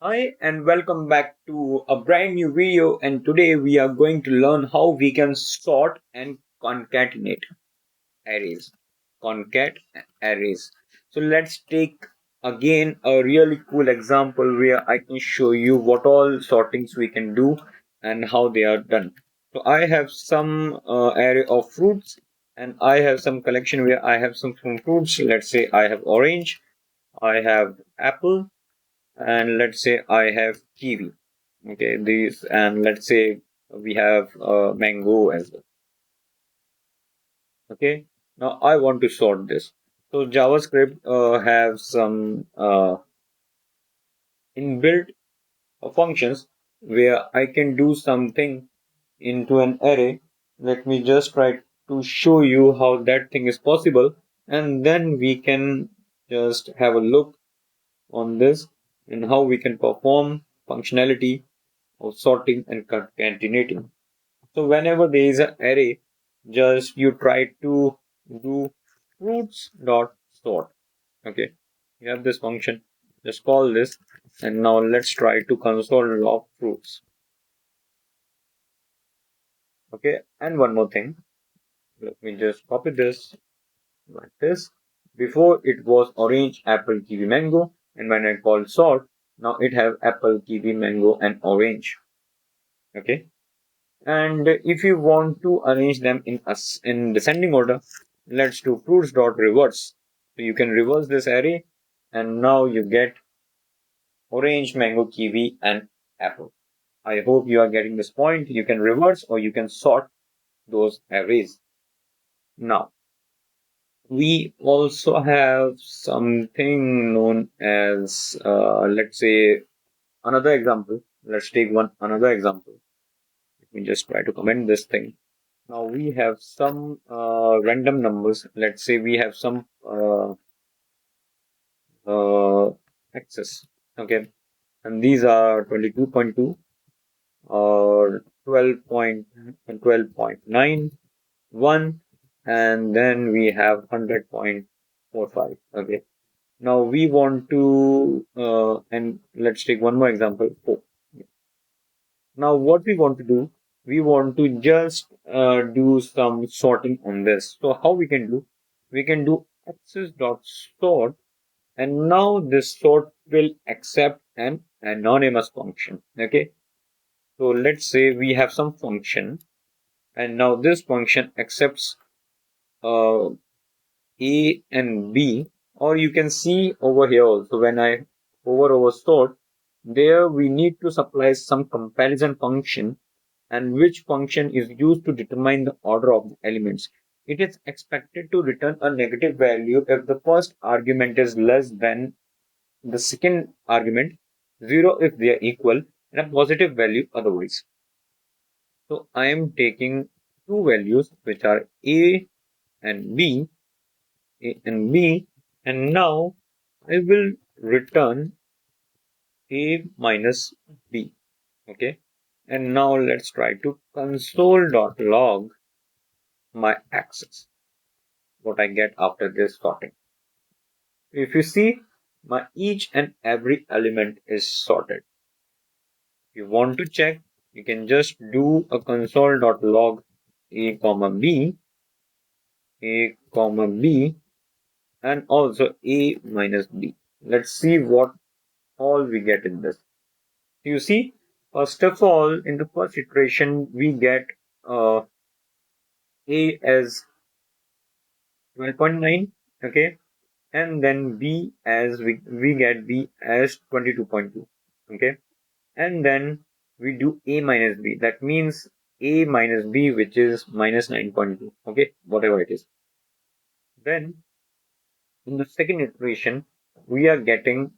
Hi and welcome back to a brand new video, and today we are going to learn how we can sort and concatenate arrays. Concat arrays. So let's take again a really cool example where I can show you what all sortings we can do and how they are done. So I have some array of fruits, and I have some collection where I have some fruits. Let's say I have orange, I have apple, and let's say I have kiwi. Okay, these, and let's say we have mango as well. Okay, now I want to sort this. So JavaScript have some inbuilt functions where I can do something into an array. Let me just try to show you how that thing is possible, and then we can just have a look on this and how we can perform functionality of sorting and concatenating. So whenever there is an array, just you try to do fruits dot sort. Okay, you have this function. Just call this, and now let's try to console log fruits. Okay, and one more thing. Let me just copy this like this. Before it was orange, apple, kiwi, mango, and when I call sort, now it have apple, kiwi, mango, and orange. Okay. And if you want to arrange them in descending order, let's do fruits dot reverse. So you can reverse this array, and now you get orange, mango, kiwi, and apple. I hope you are getting this point. You can reverse or you can sort those arrays. Now we also have something known as let's say another example. Let's take one another example. Let me just try to comment this thing. Now we have some random numbers. Let's say we have some uh, access. Okay, and these are 22.2 or 12.9, and then we have 100.45. Okay, now we want to and let's take one more example. 4. Now what we want to do, we want to just do some sorting on this. So how we can do? We can do access dot sort, and now this sort will accept an anonymous function. Okay. So let's say we have some function, and now this function accepts uh, A and B, or you can see over here also when I hover over sort, there we need to supply some comparison function, and which function is used to determine the order of the elements. It is expected to return a negative value if the first argument is less than the second argument, 0 if they are equal, and a positive value otherwise. So I am taking two values which are and B, A and B, and now I will return A minus B. Okay, and now let's try to console.log my access, what I get after this sorting. If you see, my each and every element is sorted. If you want to check, you can just do a console.log a comma b, and also a minus b. Let's see what all we get in this. You see, first of all, in the first iteration, we get a as 12.9, okay, and then b as we get b as 22.2, okay, and then we do a minus b. That means a minus b, which is minus 9.2, okay, whatever it is. Then in the second iteration, we are getting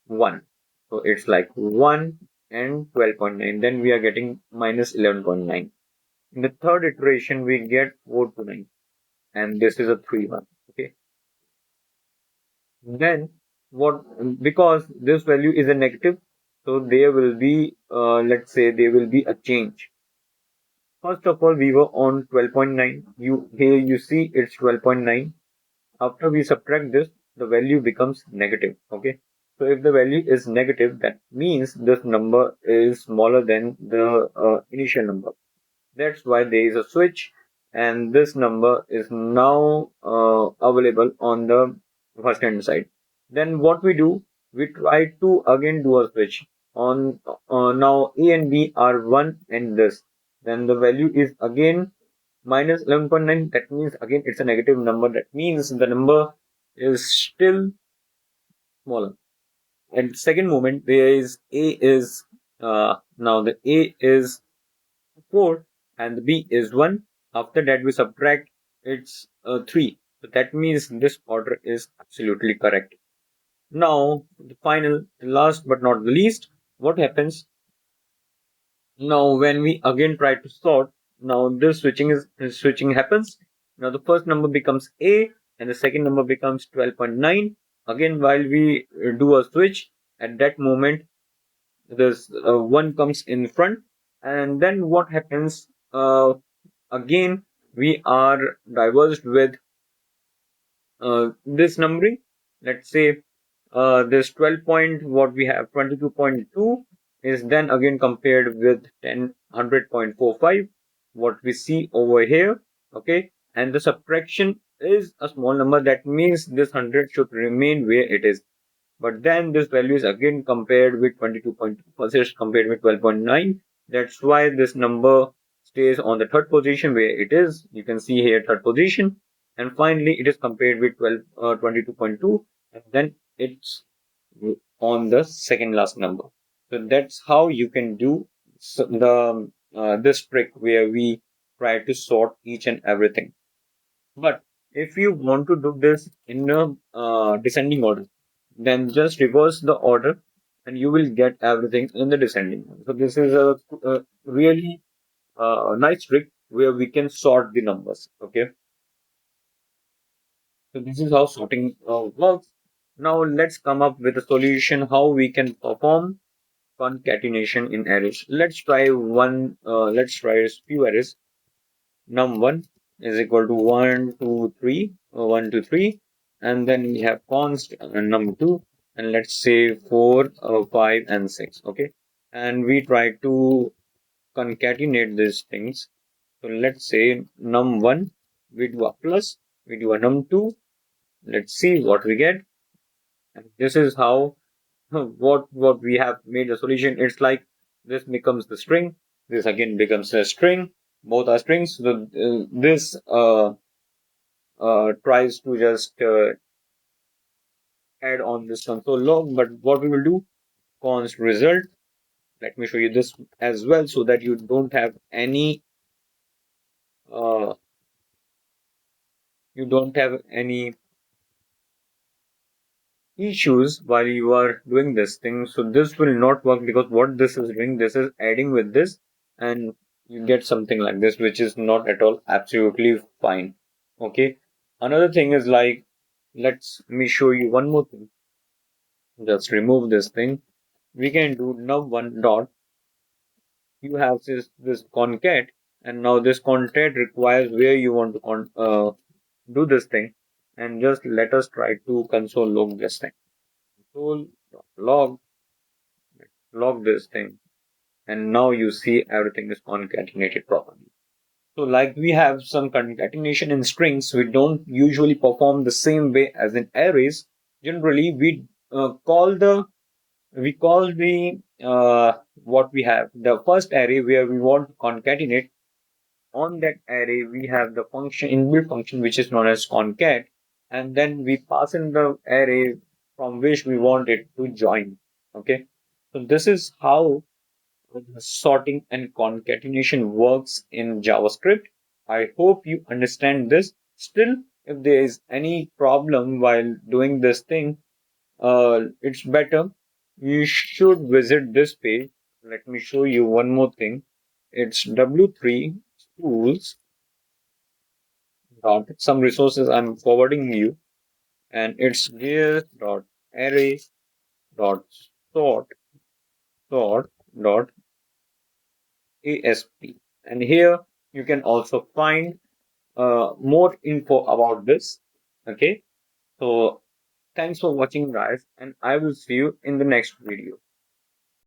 1. So it's like 1 and 12.9. Then we are getting minus 11.9. In the third iteration, we get 4 to 9. And this is a 3 1. Okay. Then what, because this value is a negative, so there will be, let's say there will be a change. First of all, we were on 12.9. Here you see it's 12.9. After we subtract this, the value becomes negative. Okay. So if the value is negative, that means this number is smaller than the initial number. That's why there is a switch, and this number is now available on the first hand side. Then what we do, we try to again do a switch on now A and B are 1 and this. Then the value is again minus 11.9. That means again it's a negative number. That means the number is still smaller. And second moment, there is A is now the A is 4 and the B is 1. After that, we subtract it's 3. So that means this order is absolutely correct. Now, the final, the last but not the least, what happens now when we again try to sort? Now this switching happens. Now the first number becomes A and the second number becomes 12.9. Again, while we do a switch, at that moment this 1 comes in front, and then what happens again we are diverged with this numbering. Let's say this 12 point what we have 22.2 is then again compared with 100.45 what we see over here. Okay, and the subtraction is a small number, that means this 100 should remain where it is. But then this value is again compared with 22.2 versus compared with 12.9. That's why this number stays on the third position where it is. You can see here third position. And finally, it is compared with 22.2. And then it's on the second last number. So that's how you can do the this trick where we try to sort each and everything. But if you want to do this in a descending order, then just reverse the order and you will get everything in the descending order. So this is a really nice trick where we can sort the numbers. Okay, so this is how sorting works. Now let's come up with a solution how we can perform concatenation in arrays. Let's try one. Let's try a few arrays. Num1 is equal to 1, 2, 3, 1, 2, 3, and then we have const num2, and let's say 4, 5, and 6. Okay, and we try to concatenate these things. So let's say num1, we do a plus, we do a num2. Let's see what we get. And this is how what we have made a solution. It's like this becomes the string, this again becomes a string, both are strings. So this tries to just add on this console log, but what we will do, const result. Let me show you this as well so that you don't have any uh, you don't have any issues while you are doing this thing. So this will not work because what this is doing, this is adding with this, and you get something like this, which is not at all absolutely fine. Okay. Another thing is like, let's me show you one more thing. Just remove this thing. We can do num1 dot. You have this concat, and now this concat requires where you want to do this thing, and just let us try to console log this thing. Console log this thing, and now you see everything is concatenated properly. So like we have some concatenation in strings, we don't usually perform the same way as in arrays. Generally, we call the what we have the first array where we want to concatenate. On that array, we have the function inbuilt function which is known as concat, and then we pass in the array from which we want it to join. Okay, so this is how sorting and concatenation works in JavaScript. I hope you understand this. Still, if there is any problem while doing this thing, it's better you should visit this page. Let me show you one more thing. It's W3 schools dot some resources I'm forwarding you, and it's gear dot array dot sort dot asp, and here you can also find more info about this. Okay, so Thanks for watching, guys, and I will see you in the next video.